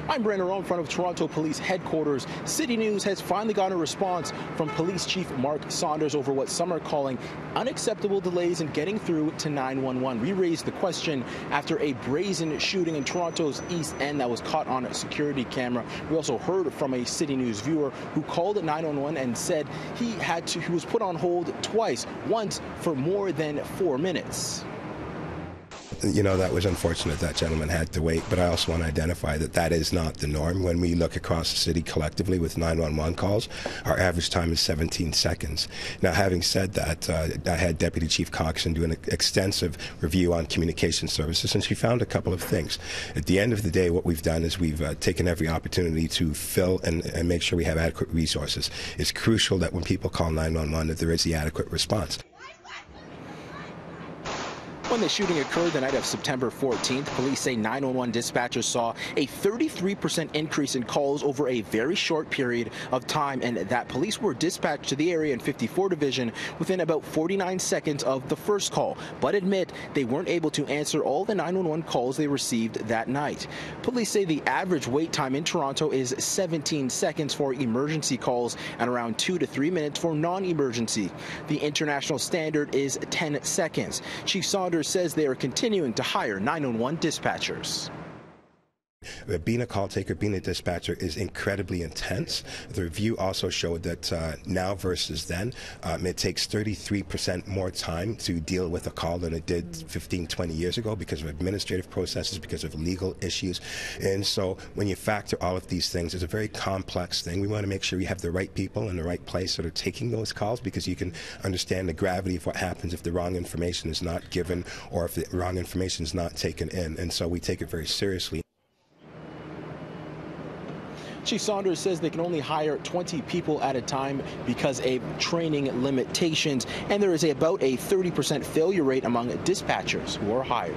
I'm Brandon Rowe in front of Toronto Police Headquarters. City News has finally gotten a response from Police Chief Mark Saunders over what some are calling unacceptable delays in getting through to 911. We raised the question after a brazen shooting in Toronto's East End that was caught on a security camera. We also heard from a City News viewer who called 911 and said he was put on hold twice, once for more than 4 minutes. You know, that was unfortunate that gentleman had to wait, but I also want to identify that that is not the norm. When we look across the city collectively with 911 calls, our average time is 17 seconds. Now, having said that, I had Deputy Chief Coxon do an extensive review on communication services, and she found a couple of things. At the end of the day, what we've done is we've taken every opportunity to fill and make sure we have adequate resources. It's crucial that when people call 911 that there is the adequate response. When the shooting occurred the night of September 14th, police say 911 dispatchers saw a 33% increase in calls over a very short period of time, and that police were dispatched to the area in 54 Division within about 49 seconds of the first call, but admit they weren't able to answer all the 911 calls they received that night. Police say the average wait time in Toronto is 17 seconds for emergency calls and around 2 to 3 minutes for non-emergency. The international standard is 10 seconds. Chief Saunders says they are continuing to hire 911 dispatchers. Being a call taker, being a dispatcher is incredibly intense. The review also showed that now versus then, it takes 33% more time to deal with a call than it did 15, 20 years ago because of administrative processes, because of legal issues. And so when you factor all of these things, it's a very complex thing. We want to make sure we have the right people in the right place that are taking those calls, because you can understand the gravity of what happens if the wrong information is not given or if the wrong information is not taken in. And so we take it very seriously. Chief Saunders says they can only hire 20 people at a time because of training limitations, and there is about a 30% failure rate among dispatchers who are hired.